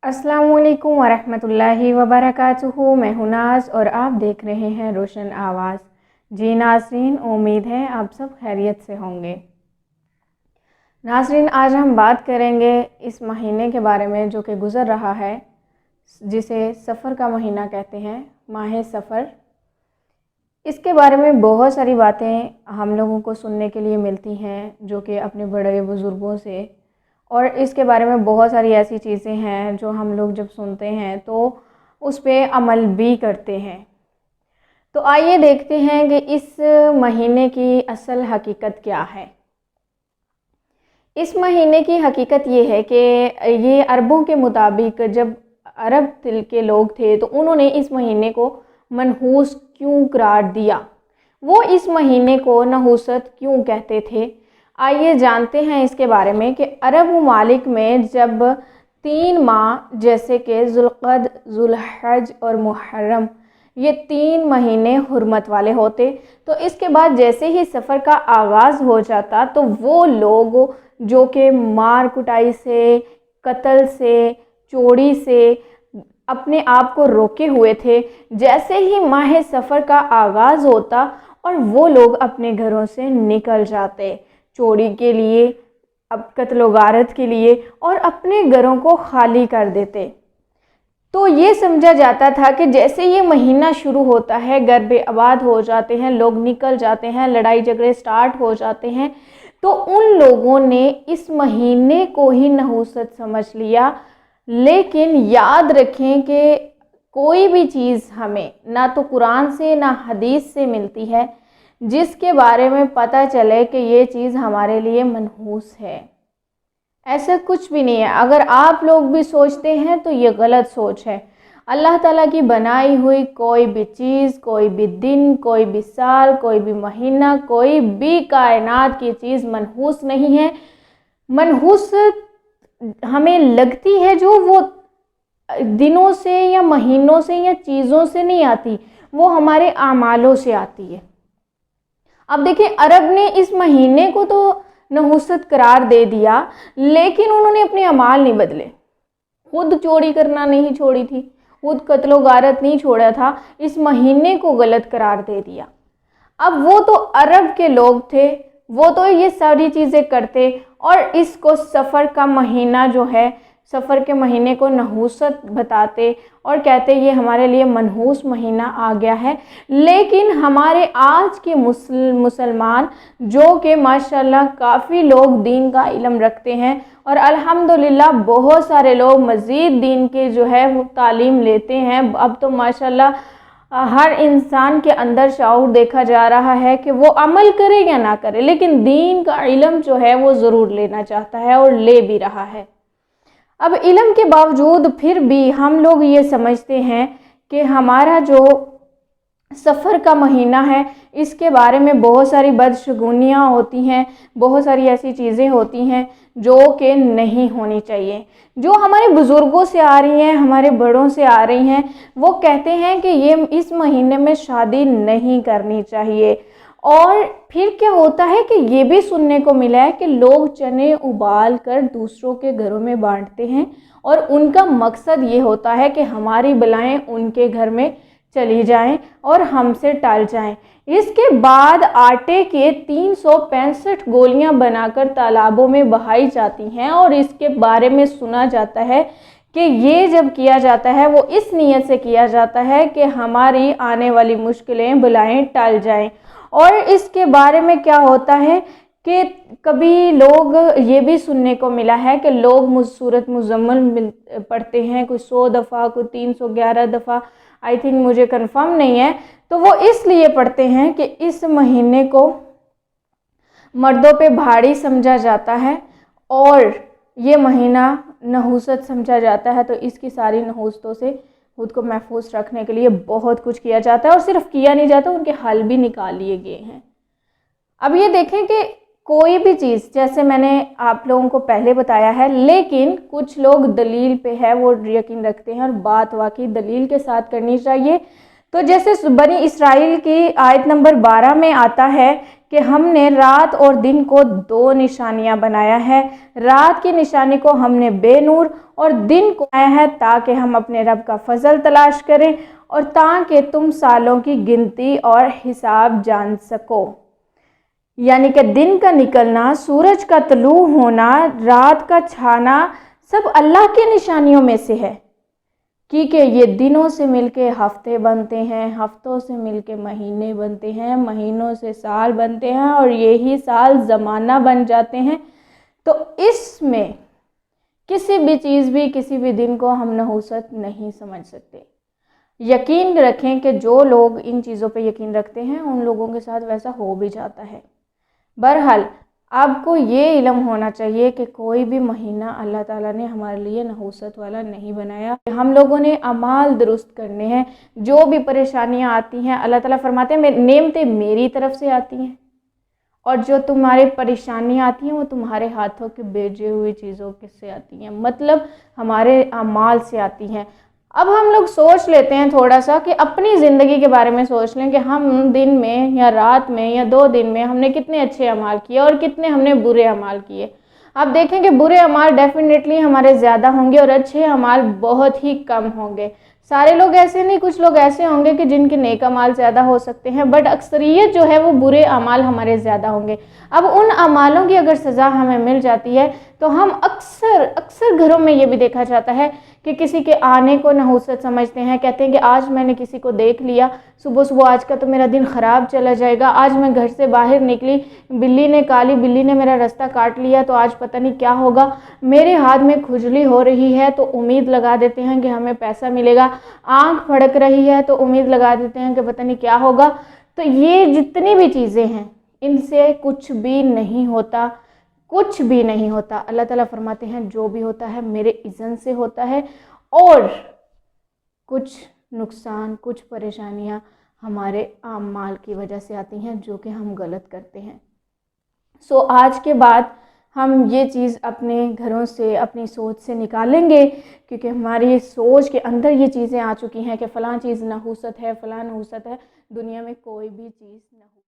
अस्सलामु अलैकुम वरहमतुल्लाहि वबरकातुहू। मैं हूं नाज और आप देख रहे हैं रोशन आवाज़। जी नाज़रीन, उम्मीद है आप सब खैरियत से होंगे। नाज़रीन, आज हम बात करेंगे इस महीने के बारे में जो कि गुज़र रहा है, जिसे सफ़र का महीना कहते हैं, माह सफ़र। इसके बारे में बहुत सारी बातें हम लोगों को सुनने के लिए मिलती हैं, जो कि अपने बड़े बुज़ुर्गों से, और इसके बारे में बहुत सारी ऐसी चीज़ें हैं जो हम लोग जब सुनते हैं तो उस पे अमल भी करते हैं। तो आइए देखते हैं कि इस महीने की असल हकीकत क्या है। इस महीने की हकीकत ये है कि ये अरबों के मुताबिक जब अरब दिल के लोग थे तो उन्होंने इस महीने को मनहूस क्यों करार दिया, वो इस महीने को नहूसत क्यों कहते थे। आइए जानते हैं इसके बारे में कि अरब ममालिक में जब 3 माह जैसे कि ज़ुल्क़द, ज़ुल्हज और मुहर्रम, ये 3 महीने हुर्मत वाले होते, तो इसके बाद जैसे ही सफ़र का आगाज़ हो जाता तो वो लोग जो कि मार कुटाई से, कत्ल से, चोरी से अपने आप को रोके हुए थे, जैसे ही माह सफ़र का आगाज़ होता और वो लोग अपने घरों से निकल जाते चोरी के लिए, अब कत्ल गारत के लिए, और अपने घरों को खाली कर देते। तो ये समझा जाता था कि जैसे ये महीना शुरू होता है, घर बेआबाद हो जाते हैं, लोग निकल जाते हैं, लड़ाई झगड़े स्टार्ट हो जाते हैं, तो उन लोगों ने इस महीने को ही नहूसत समझ लिया। लेकिन याद रखें कि कोई भी चीज़ हमें ना तो कुरान से ना हदीस से मिलती है जिसके बारे में पता चले कि ये चीज़ हमारे लिए मनहूस है। ऐसा कुछ भी नहीं है। अगर आप लोग भी सोचते हैं तो ये गलत सोच है। अल्लाह ताला की बनाई हुई कोई भी चीज़, कोई भी दिन, कोई भी साल, कोई भी महीना, कोई भी कायनात की चीज़ मनहूस नहीं है। मनहूस हमें लगती है जो वो दिनों से या महीनों से या चीज़ों से नहीं आती, वो हमारे आमालों से आती है। अब देखिए, अरब ने इस महीने को तो नहूसत करार दे दिया, लेकिन उन्होंने अपने अमाल नहीं बदले। खुद चोरी करना नहीं छोड़ी थी, खुद कत्लो गारत नहीं छोड़ा था, इस महीने को गलत करार दे दिया। अब वो तो अरब के लोग थे, वो तो ये सारी चीज़ें करते और इसको सफ़र का महीना जो है, सफ़र के महीने को नहूसत बताते और कहते ये हमारे लिए मनहूस महीना आ गया है। लेकिन हमारे आज के मुसलमान जो कि माशाल्लाह काफ़ी लोग दीन का इल्म रखते हैं और अल्हम्दुलिल्लाह बहुत सारे लोग मज़ीद दीन के जो है वो तालीम लेते हैं। अब तो माशाल्लाह हर इंसान के अंदर शऊर देखा जा रहा है कि वो अमल करे या ना करे, लेकिन दीन का इल्म जो है वो ज़रूर लेना चाहता है और ले भी रहा है। अब इल्म के बावजूद फिर भी हम लोग ये समझते हैं कि हमारा जो सफ़र का महीना है इसके बारे में बहुत सारी बदशगुनियाँ होती हैं, बहुत सारी ऐसी चीज़ें होती हैं जो कि नहीं होनी चाहिए, जो हमारे बुज़ुर्गों से आ रही हैं, हमारे बड़ों से आ रही हैं। वो कहते हैं कि ये इस महीने में शादी नहीं करनी चाहिए। और फिर क्या होता है कि ये भी सुनने को मिला है कि लोग चने उबाल कर दूसरों के घरों में बांटते हैं और उनका मकसद ये होता है कि हमारी बलाएं उनके घर में चली जाएं और हमसे टल जाएं। इसके बाद आटे के 365 गोलियां बनाकर तालाबों में बहाई जाती हैं और इसके बारे में सुना जाता है कि ये जब किया जाता है वो इस नीयत से किया जाता है कि हमारी आने वाली मुश्किलें बलाएं टल जाएं। और इसके बारे में क्या होता है कि कभी लोग ये भी सुनने को मिला है कि लोग सूरत मुज़म्मिल पढ़ते हैं, कोई 100 दफ़ा, कोई 311 दफ़ा, आई थिंक, मुझे कंफर्म नहीं है। तो वो इसलिए पढ़ते हैं कि इस महीने को मर्दों पे भारी समझा जाता है और ये महीना नहूसत समझा जाता है, तो इसकी सारी नहूसतों से खुद को महफूज रखने के लिए बहुत कुछ किया जाता है और सिर्फ किया नहीं जाता, उनके हल भी निकाल लिए गए हैं। अब ये देखें कि कोई भी चीज़, जैसे मैंने आप लोगों को पहले बताया है, लेकिन कुछ लोग दलील पे है वो यकीन रखते हैं और बात वाकई दलील के साथ करनी चाहिए। तो जैसे बनी इसराइल की आयत नंबर 12 में आता है کہ ہم نے رات اور دن کو دو نشانیاں بنایا ہے۔ رات کی نشانی کو ہم نے بے نور اور دن کو بنایا ہے تاکہ ہم اپنے رب کا فضل تلاش کریں اور تاکہ تم سالوں کی گنتی اور حساب جان سکو۔ یعنی کہ دن کا نکلنا، سورج کا طلوع ہونا، رات کا چھانا سب اللہ کی نشانیوں میں سے ہے، کیونکہ یہ دنوں سے مل کے ہفتے بنتے ہیں، ہفتوں سے مل کے مہینے بنتے ہیں، مہینوں سے سال بنتے ہیں اور یہی سال زمانہ بن جاتے ہیں۔ تو اس میں کسی بھی چیز بھی، کسی بھی دن کو ہم نحوست نہیں سمجھ سکتے۔ یقین رکھیں کہ جو لوگ ان چیزوں پہ یقین رکھتے ہیں ان لوگوں کے ساتھ ویسا ہو بھی جاتا ہے۔ بہرحال آپ کو یہ علم ہونا چاہیے کہ کوئی بھی مہینہ اللہ تعالیٰ نے ہمارے لیے نحوست والا نہیں بنایا۔ ہم لوگوں نے اعمال درست کرنے ہیں۔ جو بھی پریشانیاں آتی ہیں اللہ تعالیٰ فرماتے ہیں نعمتیں میری طرف سے آتی ہیں، اور جو تمہارے پریشانیاں آتی ہیں وہ تمہارے ہاتھوں کے بھیجے ہوئی چیزوں سے آتی ہیں، مطلب ہمارے اعمال سے آتی ہیں۔ اب ہم لوگ سوچ لیتے ہیں تھوڑا سا کہ اپنی زندگی کے بارے میں سوچ لیں کہ ہم دن میں یا رات میں یا 2 دن میں ہم نے کتنے اچھے اعمال کیے اور کتنے ہم نے برے اعمال کیے۔ آپ دیکھیں کہ برے اعمال ڈیفینیٹلی ہمارے زیادہ ہوں گے اور اچھے اعمال بہت ہی کم ہوں گے۔ سارے لوگ ایسے نہیں، کچھ لوگ ایسے ہوں گے کہ جن کے نیک اعمال زیادہ ہو سکتے ہیں، بٹ اکثریت جو ہے وہ برے اعمال ہمارے زیادہ ہوں گے۔ اب ان اعمالوں کی اگر سزا ہمیں مل جاتی ہے تو ہم اکثر گھروں میں یہ بھی دیکھا جاتا ہے کہ کسی کے آنے کو نحوست سمجھتے ہیں، کہتے ہیں کہ آج میں نے کسی کو دیکھ لیا، صبح آج کا تو میرا دن خراب چلا جائے گا، آج میں گھر سے باہر نکلی، کالی بلی نے میرا راستہ کاٹ لیا تو آج پتہ نہیں کیا ہوگا، میرے ہاتھ میں کھجلی ہو رہی ہے تو امید لگا دیتے ہیں کہ ہمیں پیسہ ملے گا، آنکھ پھڑک رہی ہے تو امید لگا دیتے ہیں کہ پتہ نہیں کیا ہوگا۔ تو یہ جتنی بھی چیزیں ہیں ان سے کچھ بھی نہیں ہوتا، کچھ بھی نہیں ہوتا۔ اللہ تعالیٰ فرماتے ہیں جو بھی ہوتا ہے میرے اذن سے ہوتا ہے، اور کچھ نقصان، کچھ پریشانیاں ہمارے اعمال کی وجہ سے آتی ہیں جو کہ ہم غلط کرتے ہیں۔ آج کے بعد ہم یہ چیز اپنے گھروں سے، اپنی سوچ سے نکالیں گے، کیونکہ ہماری سوچ کے اندر یہ چیزیں آ چکی ہیں کہ فلاں چیز نحوست ہے، فلاں نحوست ہے۔ دنیا میں کوئی بھی چیز نحوست